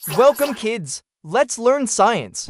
Welcome, kids. Let's learn science.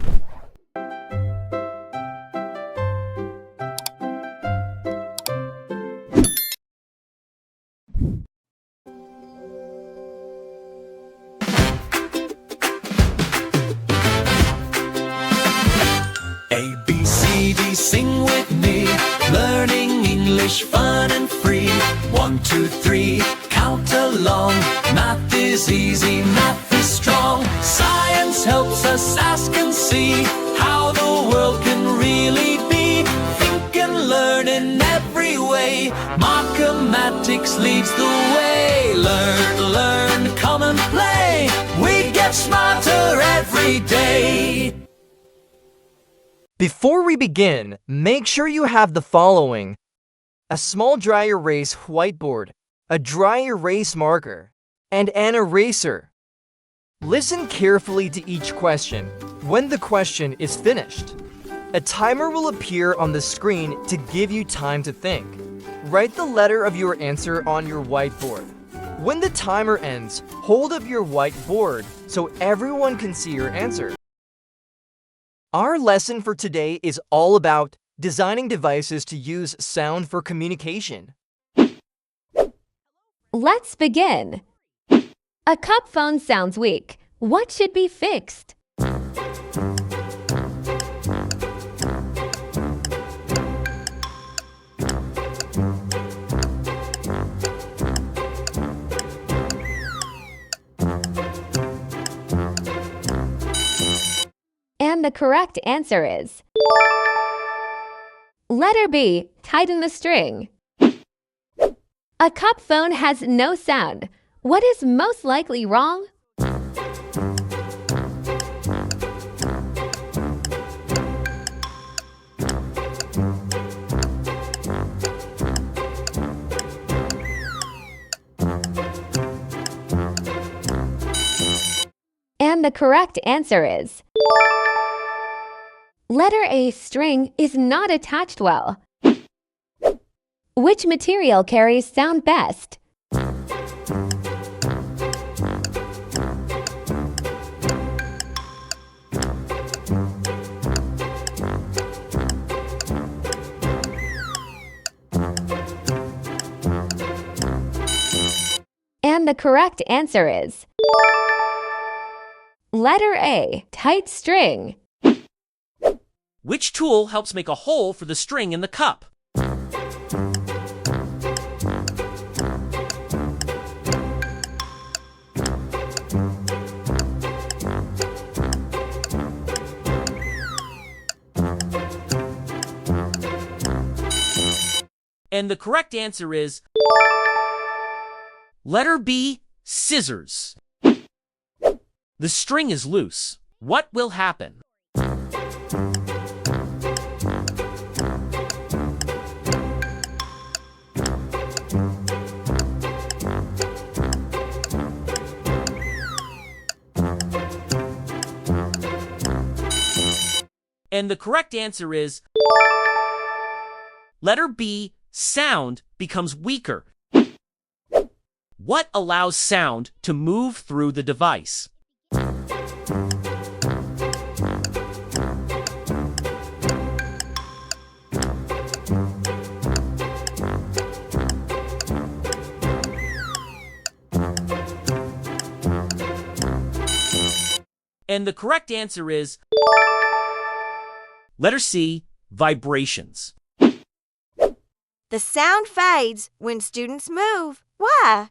A, B, C, D, sing with me. Learning English fun and free. 1, 2, 3, count along. Math is easy, math is strong. Science helps us ask and see how the world can really be. Think and learn in every way. Markimatics leads the way. Learn, come and play. We get smarter every day. Before we begin, make sure you have the following: a small dry erase whiteboard, a dry erase marker, and an eraser. Listen carefully to each question. When the question is finished, a timer will appear on the screen to give you time to think. Write the letter of your answer on your whiteboard. When the timer ends, hold up your whiteboard so everyone can see your answer. Our lesson for today is all about designing devices to use sound for communication. Let's begin. A cup phone sounds weak. What should be fixed? And the correct answer is letter B, tighten the string. A cup phone has no sound. What is most likely wrong? And the correct answer is letter A, string is not attached well. Which material carries sound best? And the correct answer is letter A, tight string. Which tool helps make a hole for the string in the cup? And the correct answer is letter B, scissors. The string is loose. What will happen? And the correct answer is letter B, sound becomes weaker. What allows sound to move through the device? And the correct answer is letter C, vibrations. The sound fades when students move. Why?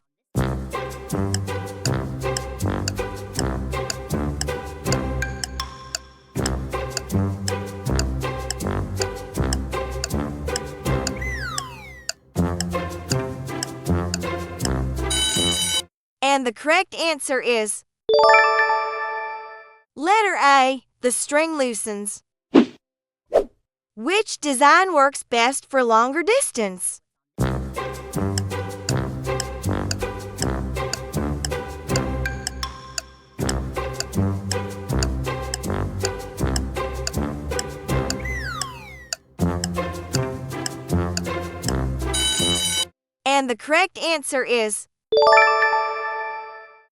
And the correct answer is letter A, the string loosens. Which design works best for longer distance? And the correct answer is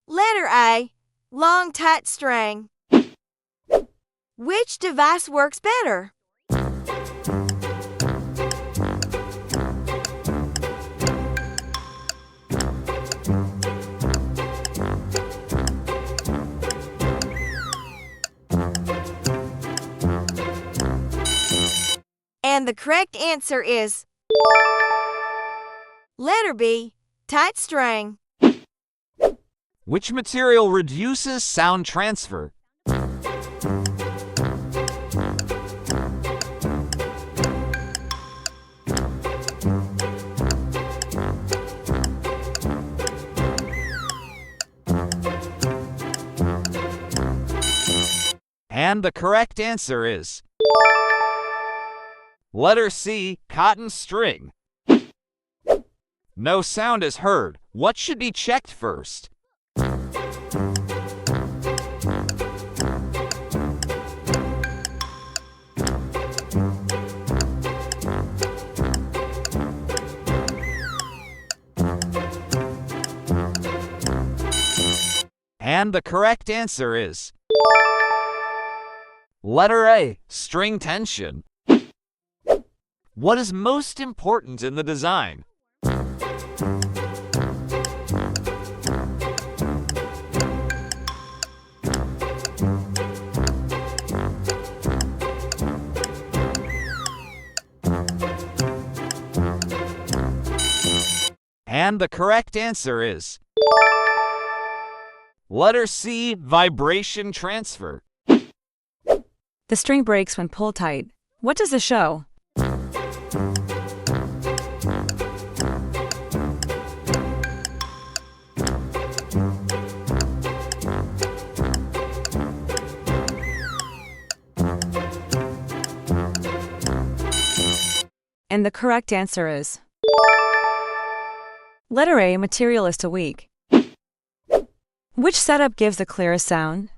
letter A, Long, tight string. Which device works better? And the correct answer is letter B, tight string. Which material reduces sound transfer? And the correct answer is letter C, cotton string. No sound is heard. What should be checked first? And the correct answer is letter A, string tension. What is most important in the design? And the correct answer is letter C, vibration transfer. The string breaks when pulled tight. What does this show? And the correct answer is letter A, material is too weak. Which setup gives the clearest sound?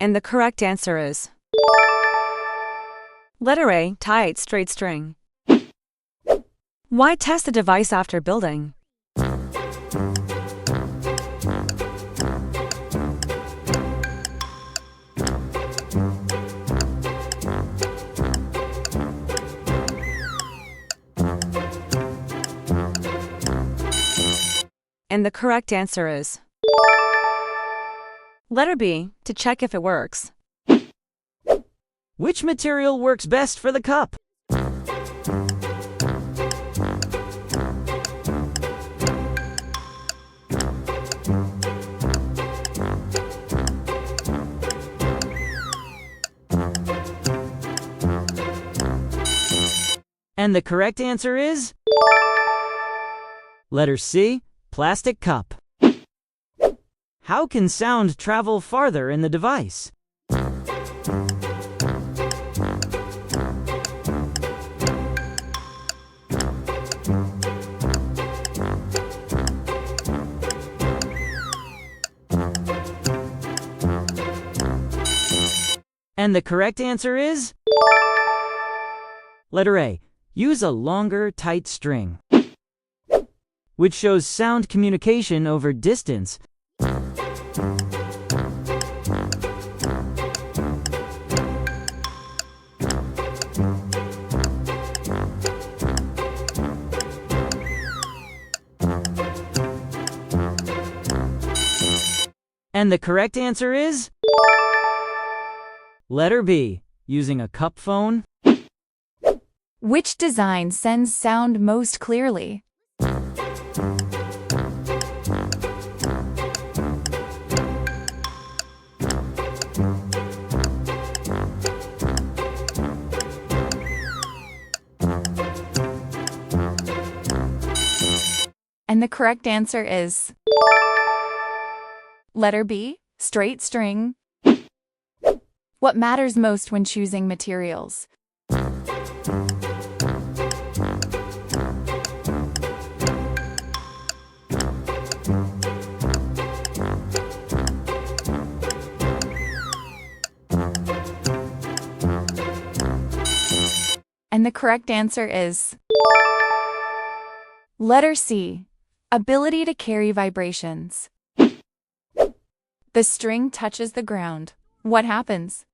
And the correct answer is letter A, tight, straight string. Why test the device after building? And the correct answer is letter B, to check if it works. Which material works best for the cup? And the correct answer is letter C, plastic cup. How can sound travel farther in the device? And the correct answer is letter A, use a longer, tight string, which shows sound communication over distance. And the correct answer is letter B, using a cup phone. Which design sends sound most clearly? And the correct answer is letter B, straight string. What matters most when choosing materials? And the correct answer is letter C, ability to carry vibrations. The string touches the ground. What happens?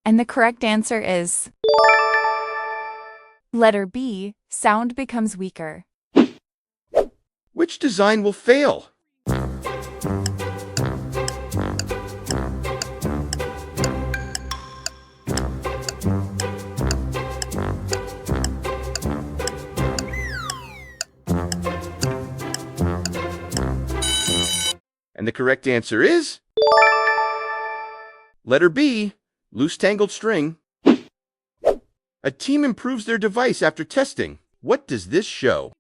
And the correct answer is letter B, sound becomes weaker. Which design will fail? And the correct answer is letter B, loose tangled string. A team improves their device after testing. What does this show?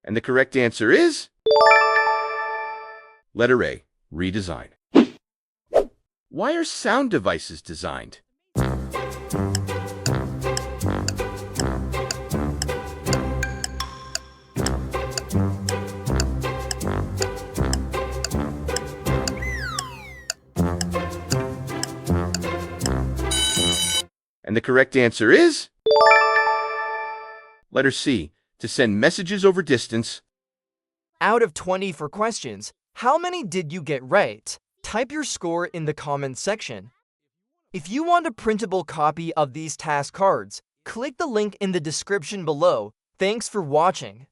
And the correct answer is letter A, redesign. Why are sound devices designed? And the correct answer is letter C, to send messages over distance. Out of 20 for questions, how many did you get right? Type your score in the comments section. If you want a printable copy of these task cards, click the link in the description below. Thanks for watching.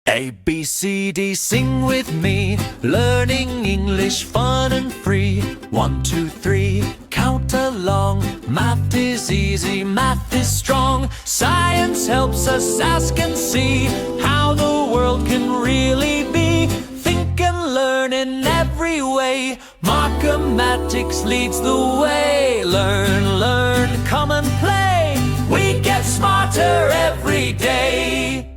A, B, C, D, sing with me. Learning English fun and free. 1, 2, 3, count along. Math is easy, math is strong. Science helps us ask and see how the world can really be. Think and learn in every way. Markimatics leads the way. Learn, learn, come and play. We get smarter every day.